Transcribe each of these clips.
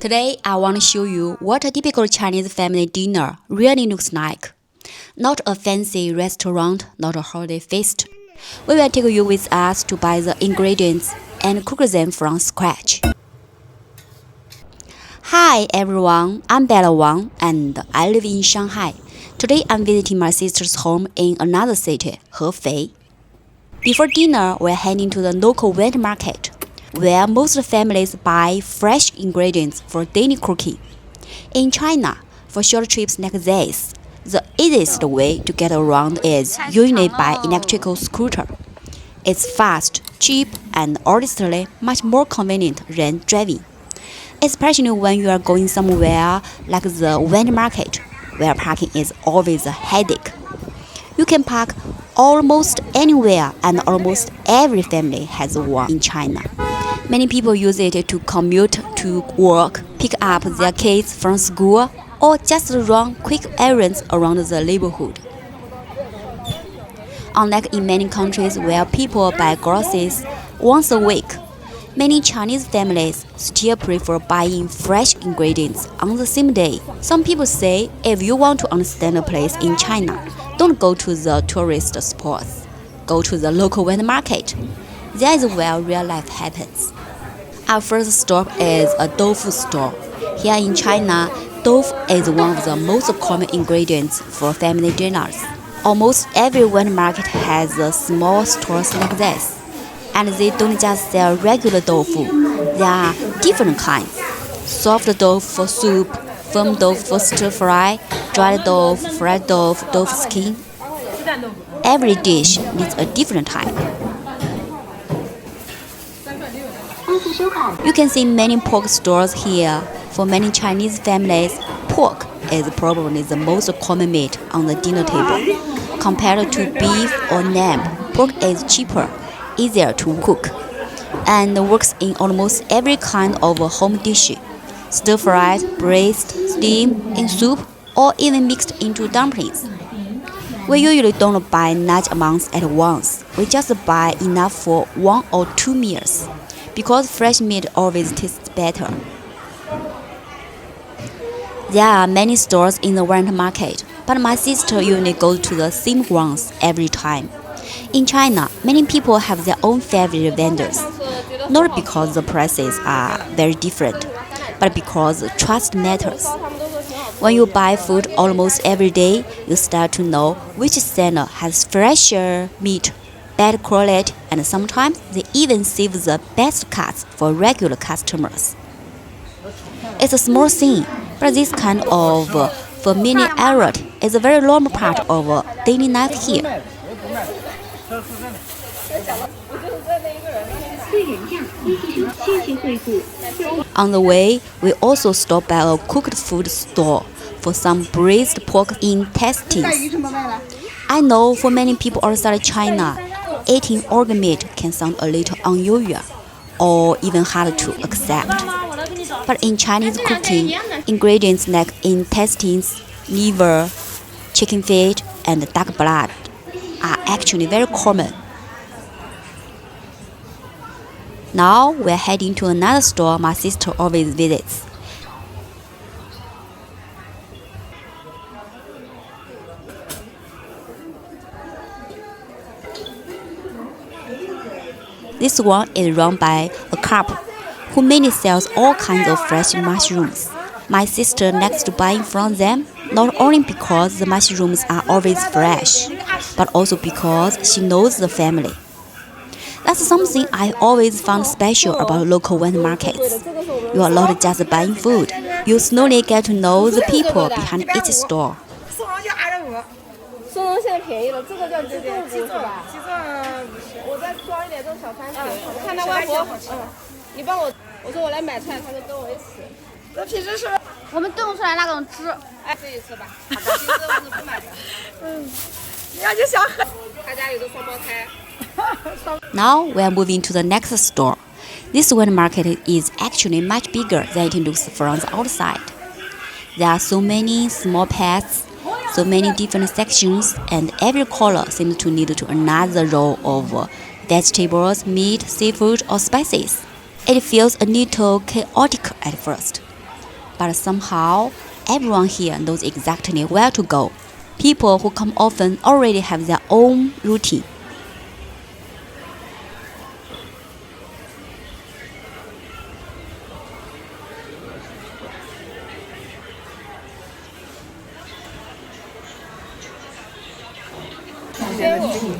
Today, I want to show you what a typical Chinese family dinner really looks like. Not a fancy restaurant, not a holiday feast. We will take you with us to buy the ingredients and cook them from scratch. Hi everyone, I'm Bella Wang and I live in Shanghai. Today I'm visiting my sister's home in another city, Hefei. Before dinner, we're heading to the local wet market, where most families buy fresh ingredients for daily cooking. In China, for short trips like this, the easiest way to get around is usually by electrical scooter. It's fast, cheap, and honestly much more convenient than driving, especially when you are going somewhere like the wet market, where parking is always a headache. You can park almost anywhere, and almost every family has one in China. Many people use it to commute to work, pick up their kids from school, or just run quick errands around the neighborhood. Unlike in many countries where people buy groceries once a week, many Chinese families still prefer buying fresh ingredients on the same day. Some people say if you want to understand a place in China, don't go to the tourist spots. Go to the local wet market. That is where real life happens. Our first stop is a tofu store. Here in China, tofu is one of the most common ingredients for family dinners. Almost every wet market has small stores like this. And they don't just sell regular tofu. There are different kinds. Soft tofu for soup, firm tofu for stir fry, dried tofu, fried tofu, tofu skin. Every dish needs a different type. You can see many pork stores here. For many Chinese families, pork is probably the most common meat on the dinner table. Compared to beef or lamb, pork is cheaper, easier to cook, and works in almost every kind of home dish. Stir-fried, braised, steamed, in soup, or even mixed into dumplings. We usually don't buy large amounts at once. We just buy enough for 1 or 2 meals, because fresh meat always tastes better. There are many stores in the wet market, but my sister usually goes to the same ones every time. In China, many people have their own favorite vendors, not because the prices are very different, but because trust matters. When you buy food almost every day, you start to know which seller has fresher meat, better quality, and sometimes they even save the best cuts for regular customers. It's a small thing, but this kind of familiarity is a very normal part of daily life here. On the way, we also stop by a cooked food store for some braised pork intestines. I know for many people outside China, eating organ meat can sound a little unusual or even hard to accept. But in Chinese cooking, ingredients like intestines, liver, chicken feet, and duck blood are actually very common. Now we're heading to another store my sister always visits. This one is run by a couple who mainly sells all kinds of fresh mushrooms. My sister likes to buy from them, not only because the mushrooms are always fresh, but also because she knows the family. That's something I always found special about local wet markets. You are not just buying food, you slowly get to know the people behind each store. Now we are moving to the next store. This wet market is actually much bigger than it looks from the outside. There are so many small paths, so many different sections, and every color seems to lead to another row of vegetables, meat, seafood, or spices. It feels a little chaotic at first. but somehow everyone here knows exactly where to go. People who come often already have their own routine.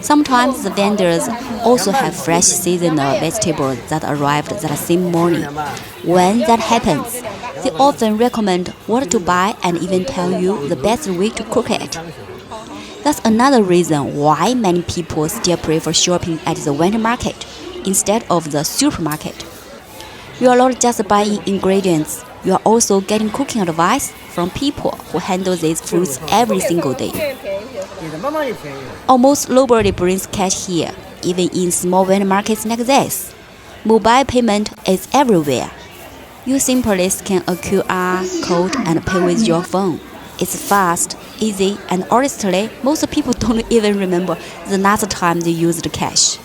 Sometimes the vendors also have fresh seasonal vegetables that arrived that same morning. When that happens, they often recommend what to buy and even tell you the best way to cook it. That's another reason why many people still prefer shopping at the winter market instead of the supermarket. You are not just buying ingredients, you are also getting cooking advice from people who handle these foods every single day. Almost nobody brings cash here, even in small winter markets like this. Mobile payment is everywhere. You simply scan a QR code and pay with your phone. It's fast, easy, and honestly, most people don't even remember the last time they used cash.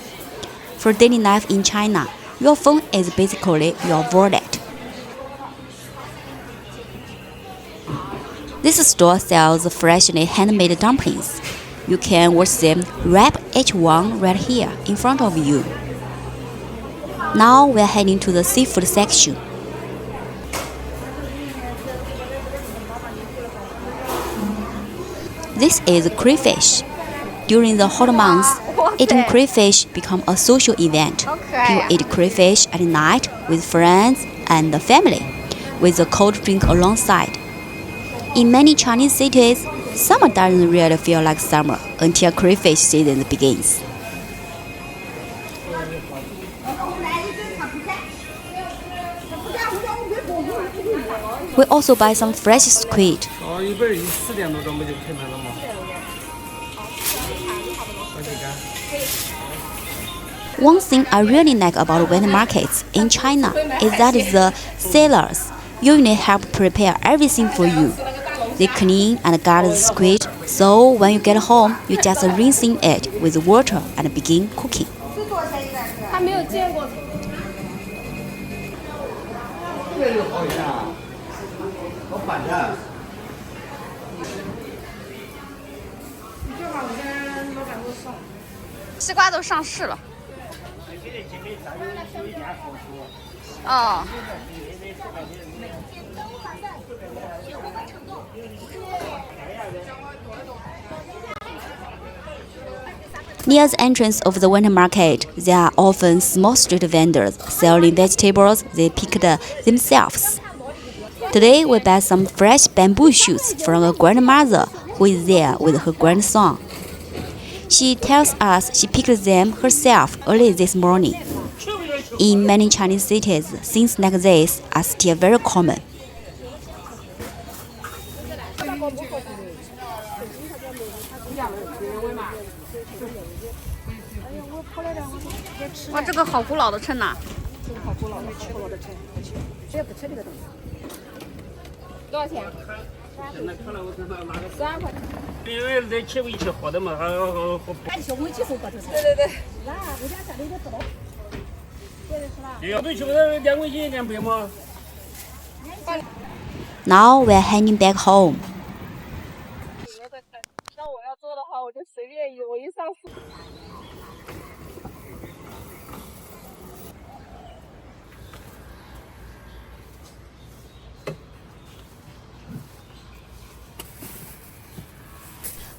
For daily life in China, your phone is basically your wallet. This store sells freshly handmade dumplings. You can watch them wrap each one right here in front of you. Now we're heading to the seafood section. This is crayfish. During the hot months, eating crayfish becomes a social event. People eat crayfish at night with friends and the family, with a cold drink alongside. In many Chinese cities, summer doesn't really feel like summer until crayfish season begins. We also buy some fresh squid. One thing I really like about wet markets in China is that the sellers usually help prepare everything for you. They clean and guard the squid, so when you get home, you just rinsing it with water and begin cooking. Near the entrance of the winter market, there are often small street vendors selling vegetables they picked themselves. Today, we buy some fresh bamboo shoots from a grandmother who is there with her grandson. She tells us she picked them herself early this morning. In many Chinese cities, things like this are still very common.哇，这个好古老的称呐！多少钱？3块。因为得切回去喝的嘛，还喝。哎，小回去喝过头。对。那我家这里都多。要不去2块钱200嘛。Now we're heading back home. 那我要做的话，我就随便我一上市。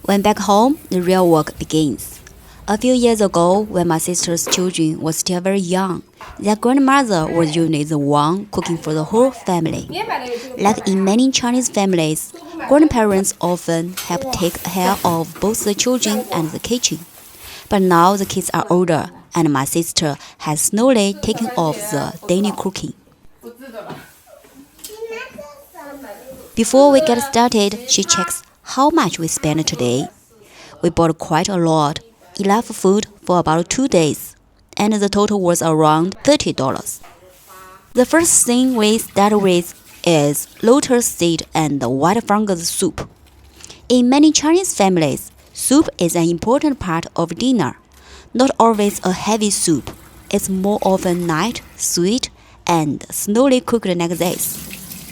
When back home, the real work begins. A few years ago, when my sister's children were still very young, their grandmother was usually the one cooking for the whole family. Like in many Chinese families, grandparents often help take care of both the children and the kitchen. But now the kids are older, and my sister has slowly taken off the daily cooking. Before we get started, she checks how much we spent today. We bought quite a lot, enough food for about 2 days, and the total was around $30. The first thing we start with is lotus seed and white fungus soup. In many Chinese families, soup is an important part of dinner. Not always a heavy soup. It's more often light, sweet, and slowly cooked like this.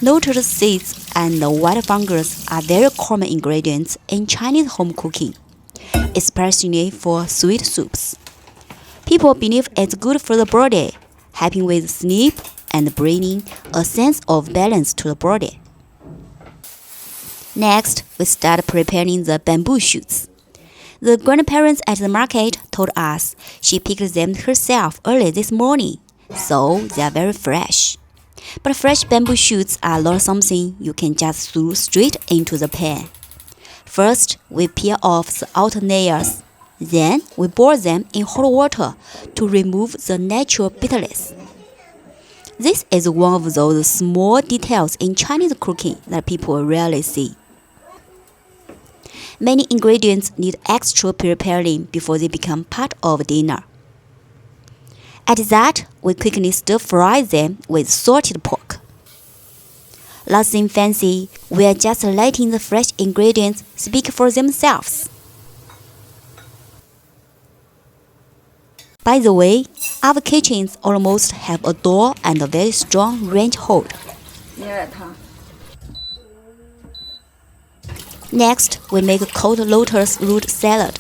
lotus seeds, and white fungus are very common ingredients in Chinese home cooking, especially for sweet soups. People believe it's good for the body, helping with sleep and bringing a sense of balance to the body. Next, we start preparing the bamboo shoots. The grandparents at the market told us she picked them herself early this morning, so they are very fresh. But fresh bamboo shoots are not something you can just throw straight into the pan. First, we peel off the outer layers. Then, we boil them in hot water to remove the natural bitterness. This is one of those small details in Chinese cooking that people rarely see. Many ingredients need extra preparing before they become part of dinner. At that, we quickly stir-fry them with salted pork. Nothing fancy, we are just letting the fresh ingredients speak for themselves. By the way, our kitchens almost have a door and a very strong range hood. Next, we make cold lotus root salad.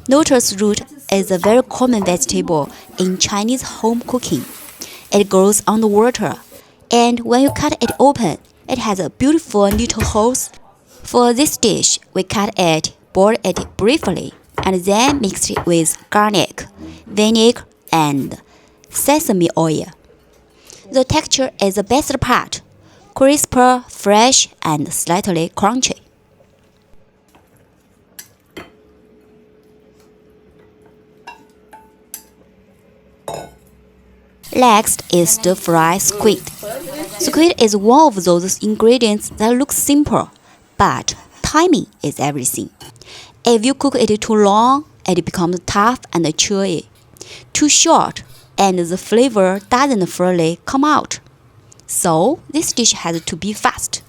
Lotus root is a very common vegetable in Chinese home cooking. It grows underwater, and when you cut it open, it has a beautiful little holes. For this dish, we cut it, boil it briefly, and then mix it with garlic, vinegar, and sesame oil. The texture is the best part, crisper, fresh, and slightly crunchy. Next is stir-fry squid. Squid is one of those ingredients that looks simple, but timing is everything. If you cook it too long, it becomes tough and chewy. Too short, and the flavor doesn't fully come out. So, this dish has to be fast.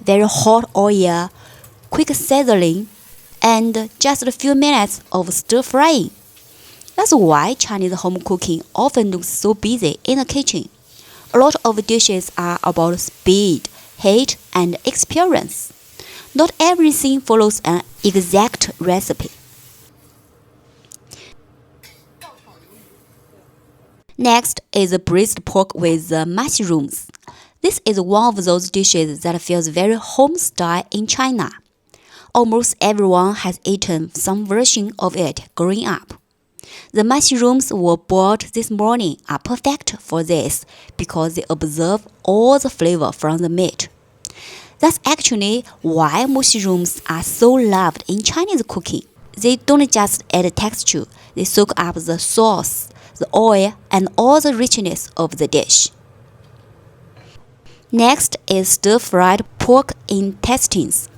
Very hot oil, quick sizzling, and just a few minutes of stir-frying. That's why Chinese home cooking often looks so busy in the kitchen. A lot of dishes are about speed, heat, and experience. Not everything follows an exact recipe. Next is braised pork with mushrooms. This is one of those dishes that feels very home-style in China. Almost everyone has eaten some version of it growing up. The mushrooms were boiled this morning are perfect for this because they absorb all the flavor from the meat. That's actually why mushrooms are so loved in Chinese cooking. They don't just add texture, they soak up the sauce, the oil, and all the richness of the dish. Next is stir-fried pork intestines.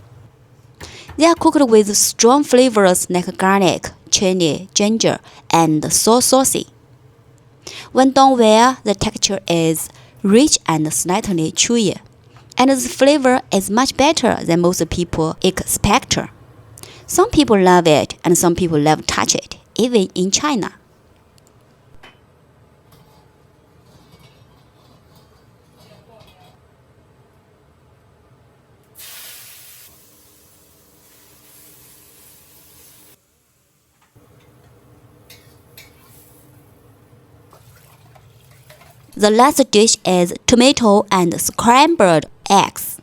They are cooked with strong flavors like garlic, chili, ginger, and soy sauce. When done well, the texture is rich and slightly chewy, and the flavor is much better than most people expect. Some people love it, and some people love touch it, even in China. The last dish is tomato and scrambled eggs.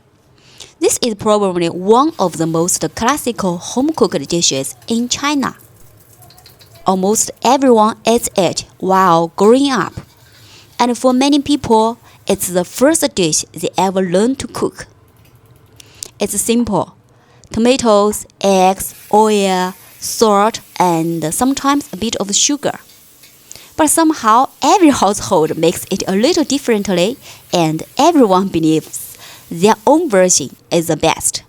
This is probably one of the most classical home-cooked dishes in China. Almost everyone eats it while growing up, and for many people, it's the first dish they ever learned to cook. It's simple: tomatoes, eggs, oil, salt, and sometimes a bit of sugar. But somehow every household makes it a little differently, and everyone believes their own version is the best.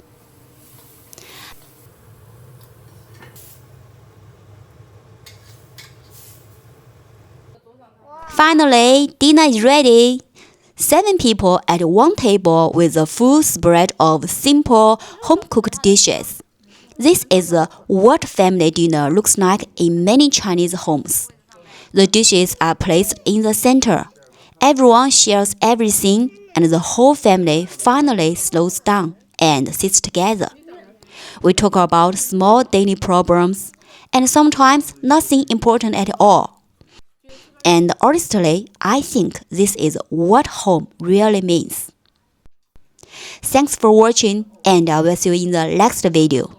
Finally, dinner is ready. 7 people at one table with a full spread of simple home-cooked dishes. This is what family dinner looks like in many Chinese homes. The dishes are placed in the center, Everyone shares everything, and the whole family finally slows down and sits together. We talk about small daily problems, and sometimes nothing important at all. And honestly, I think this is what home really means. Thanks for watching, and I will see you in the next video.